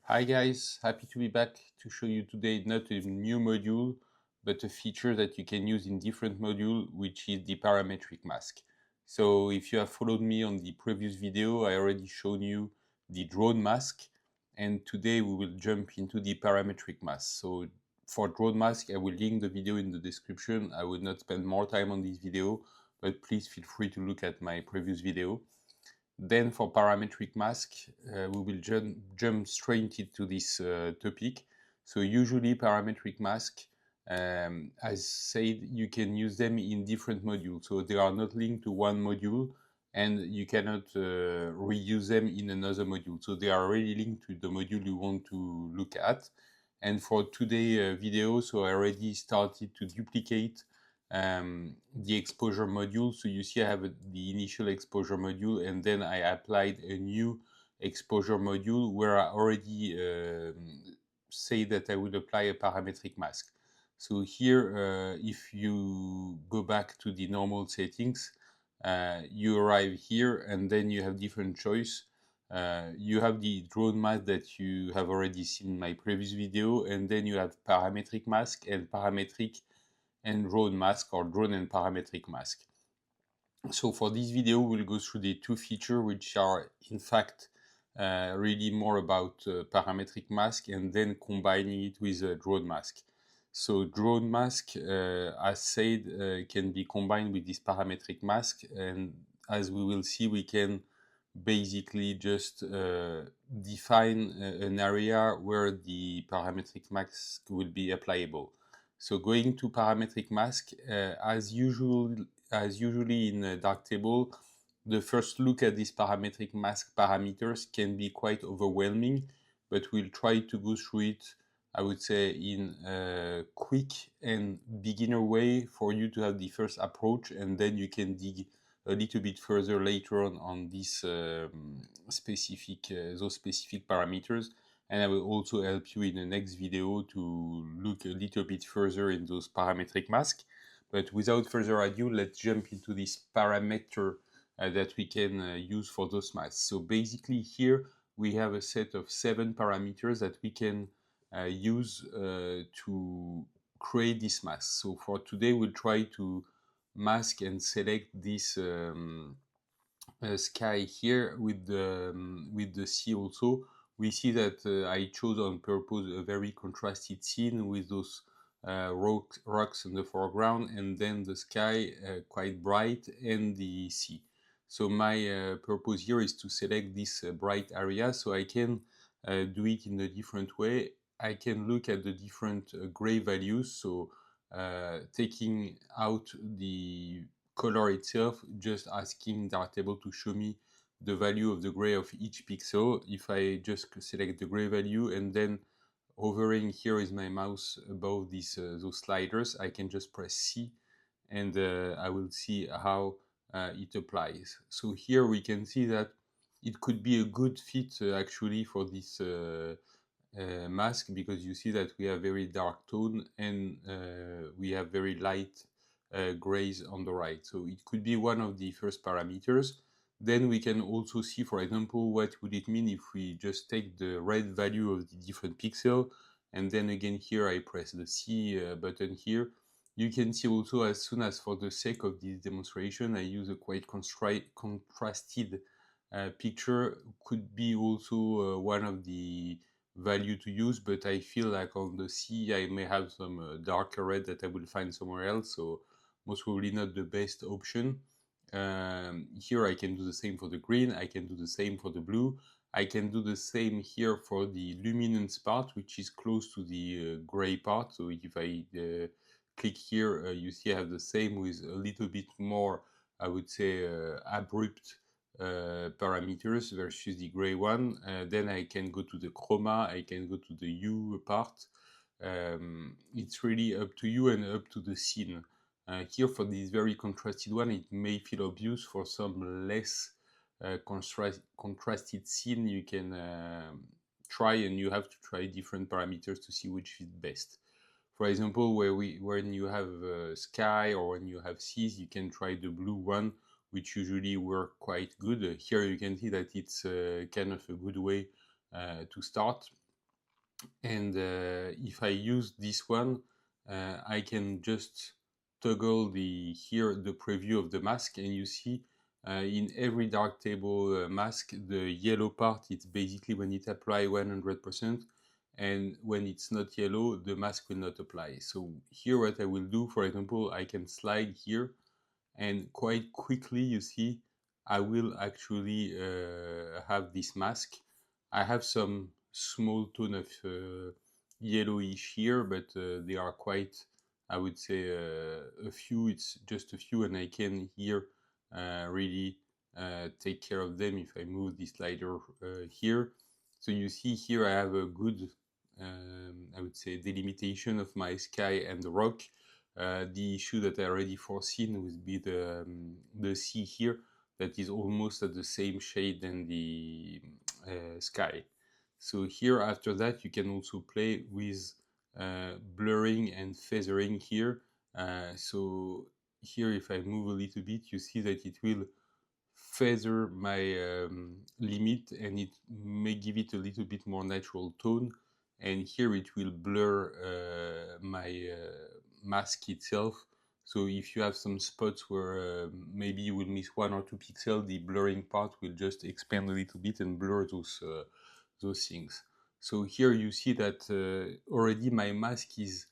Hi guys, happy to be back to show you today not a new module, but a feature that you can use in different modules, which is the parametric mask. So if you have followed me on the previous video, I already shown you the drone mask, and today we will jump into the parametric mask. So for drone mask, I will link the video in the description. I will not spend more time on this video, but please feel free to look at my previous video. Then for parametric mask, we will jump straight into this topic. So usually parametric mask, as said, you can use them in different modules. So they are not linked to one module and you cannot reuse them in another module. So they are already linked to the module you want to look at. And for today's video, so I already started to duplicate the exposure module. So you see I have the initial exposure module, and then I applied a new exposure module where I already say that I will apply a parametric mask. So here, if you go back to the normal settings, you arrive here and then you have different choice. You have the drone mask that you have already seen in my previous video, and then you have parametric mask and parametric and drone mask, or drone and parametric mask. So for this video, we'll go through the two features, which are in fact really more about parametric mask, and then combining it with a drone mask. So drone mask, as said, can be combined with this parametric mask, and as we will see, we can basically just define an area where the parametric mask will be applicable. So going to parametric mask, as usually in Darktable, the first look at these parametric mask parameters can be quite overwhelming, but we'll try to go through it, I would say, in a quick and beginner way for you to have the first approach, and then you can dig a little bit further later on this those specific parameters. And I will also help you in the next video to look a little bit further in those parametric masks. But without further ado, let's jump into this parameter that we can use for those masks. So basically here we have a set of 7 parameters that we can use to create this mask. So for today we'll try to mask and select this sky here with the sea also. We see that I chose on purpose a very contrasted scene with those rocks in the foreground, and then the sky quite bright and the sea. So my purpose here is to select this bright area, so I can do it in a different way. I can look at the different gray values, so taking out the color itself, just asking Darktable to show me the value of the gray of each pixel. If I just select the gray value and then hovering here is my mouse above those sliders, I can just press C and I will see how it applies. So here we can see that it could be a good fit actually for this mask, because you see that we have very dark tone and we have very light grays on the right. So it could be one of the first parameters. Then we can also see, for example, what would it mean if we just take the red value of the different pixel, and then again here I press the C button here. You can see also, as soon as, for the sake of this demonstration, I use a quite contrasted picture, could be also one of the value to use, but I feel like on the sea I may have some darker red that I will find somewhere else, so most probably not the best option. Here I can do the same for the green, I can do the same for the blue, I can do the same here for the luminance part, which is close to the gray part. So if I click here, you see I have the same with a little bit more, I would say, abrupt parameters versus the gray one. Then I can go to the chroma, I can go to the hue part. It's really up to you and up to the scene. Here for this very contrasted one, it may feel obvious. For some less contrasted scene, you can try, and you have to try different parameters to see which fit best. For example, when you have sky or when you have seas, you can try the blue one, which usually work quite good. Here you can see that it's kind of a good way to start. And if I use this one, I can just toggle the preview of the mask, and you see in every Darktable mask, the yellow part, it's basically when it apply 100%, and when it's not yellow, the mask will not apply. So here what I will do, for example, I can slide here, and quite quickly you see I will actually have this mask. I have some small tone of yellowish here, but they are quite, I would say, a few. It's just a few, and I can here really take care of them if I move the slider here. So you see here I have a good, I would say, delimitation of my sky and the rock. The issue that I already foreseen would be the sea here, that is almost at the same shade than the sky. So here, after that, you can also play with blurring and feathering here. So here, if I move a little bit, you see that it will feather my limit, and it may give it a little bit more natural tone. And here it will blur my mask itself. So if you have some spots where maybe you will miss 1 or 2 pixels, the blurring part will just expand a little bit and blur those things. So here you see that already my mask is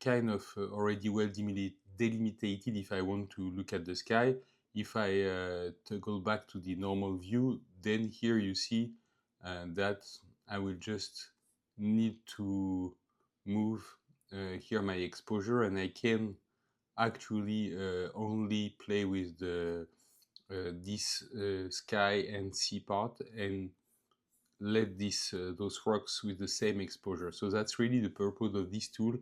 kind of already well delimited if I want to look at the sky. If I toggle back to the normal view, then here you see that I will just need to move here my exposure, and I can actually only play with the this sky and sea part, and let those rocks with the same exposure. So that's really the purpose of this tool,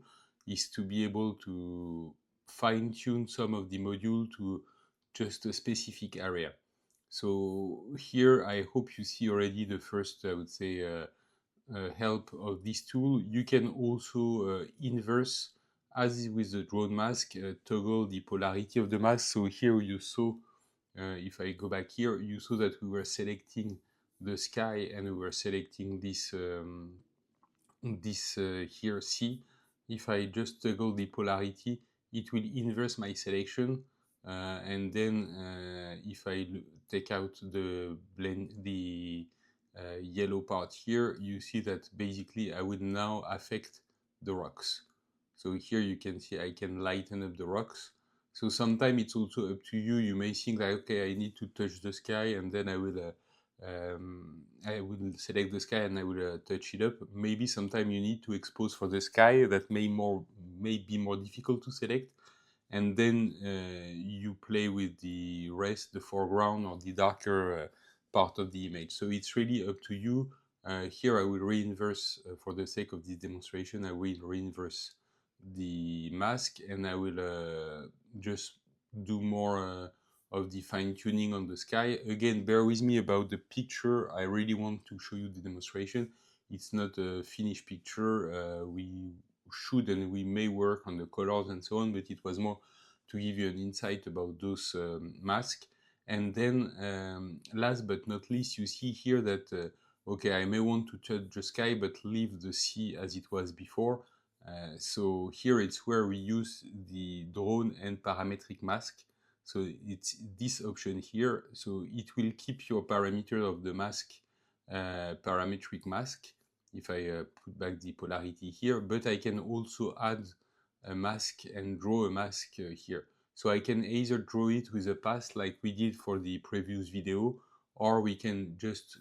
is to be able to fine tune some of the module to just a specific area. So here I hope you see already the first, I would say, help of this tool. You can also inverse, as with the drone mask, toggle the polarity of the mask. So here you saw, if I go back here, you saw that we were selecting the sky, and we were selecting this here C. If I just toggle the polarity, it will inverse my selection, and then if I take out the yellow part here, you see that basically I will now affect the rocks. So here you can see I can lighten up the rocks. So sometimes it's also up to you. You may think that, okay, I need to touch the sky, and then I will select the sky and I will touch it up. Maybe sometime you need to expose for the sky, that may be more difficult to select, and then you play with the rest, the foreground or the darker part of the image. So it's really up to you. Here I will reinverse, for the sake of this demonstration, I will reinverse the mask, and I will just do more of the fine tuning on the sky. Again, bear with me about the picture. I really want to show you the demonstration. It's not a finished picture. We should and we may work on the colors and so on, but it was more to give you an insight about those masks. And then last but not least, you see here that okay, I may want to touch the sky but leave the sea as it was before. So here it's where we use the drone and parametric mask. So it's this option here. So it will keep your parameter of the mask parametric mask if I put back the polarity here, but I can also add a mask and draw a mask here. So I can either draw it with a path like we did for the previous video, or we can just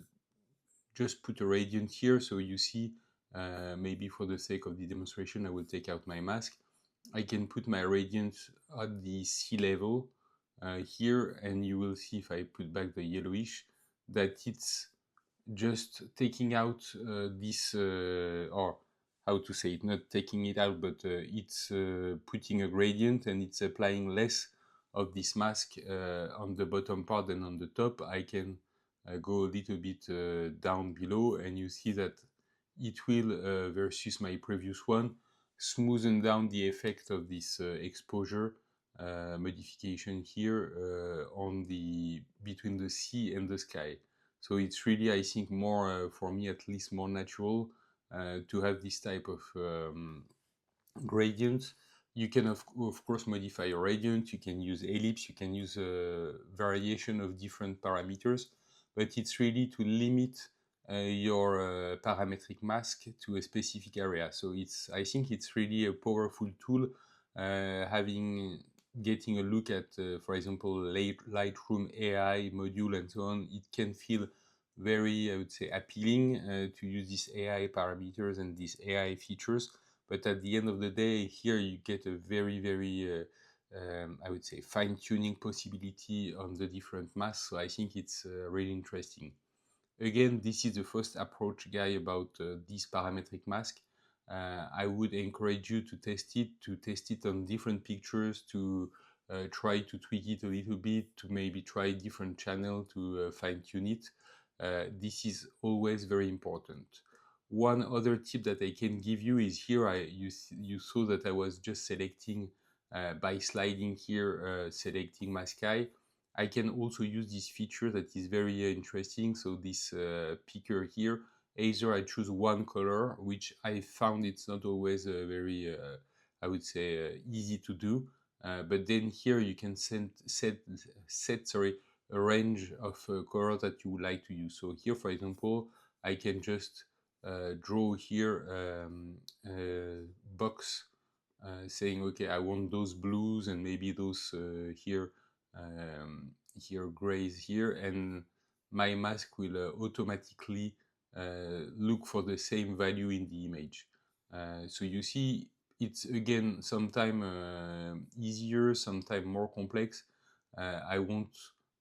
put a radiant here. So you see, maybe for the sake of the demonstration, I will take out my mask. I can put my radiant at the sea level here, and you will see if I put back the yellowish that it's just taking out this, or how to say it, not taking it out, but it's putting a gradient, and it's applying less of this mask on the bottom part than on the top. I can go a little bit down below, and you see that it will, versus my previous one, smoothen down the effect of this exposure modification here on the between the sea and the sky. So it's really, I think, more for me at least, more natural to have this type of gradient. You can of course modify your gradient, you can use ellipse, you can use a variation of different parameters, but it's really to limit your parametric mask to a specific area. So I think it's really a powerful tool. Getting a look at, for example, Lightroom AI module and so on, it can feel very, I would say, appealing to use these AI parameters and these AI features. But at the end of the day, here you get a very, very, I would say, fine-tuning possibility on the different masks. So I think it's really interesting. Again, this is the first approach, Guy, about this parametric mask. I would encourage you to test it on different pictures, to try to tweak it a little bit, to maybe try different channel to fine-tune it. This is always very important. One other tip that I can give you is here, you saw that I was just selecting, by sliding here, selecting mask eye. I can also use this feature that is very interesting. So this picker here, either I choose one color, which I found it's not always very, I would say, easy to do. But then here you can set a range of colors that you would like to use. So here, for example, I can just draw here a box saying, okay, I want those blues and maybe those here grays here, and my mask will automatically look for the same value in the image. So you see, it's again sometimes easier, sometimes more complex. I want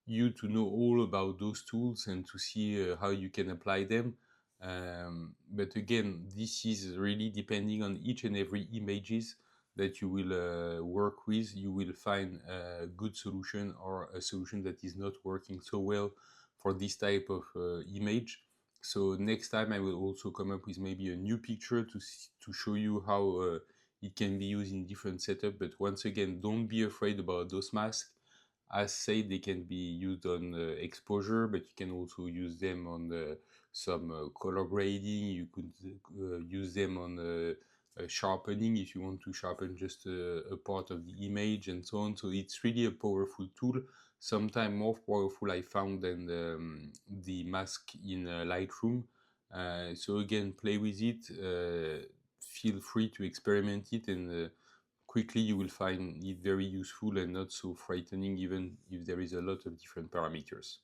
you to know all about those tools and to see how you can apply them. But again, this is really depending on each and every images that you will work with. You will find a good solution or a solution that is not working so well for this type of image. So next time I will also come up with maybe a new picture to show you how it can be used in different setup. But once again, don't be afraid about those masks. As said, they can be used on exposure, but you can also use them on some color grading. You could use them on sharpening if you want to sharpen just a part of the image and so on. So it's really a powerful tool, sometimes more powerful I found than the mask in Lightroom. So again, play with it, feel free to experiment it, and quickly you will find it very useful and not so frightening, even if there is a lot of different parameters.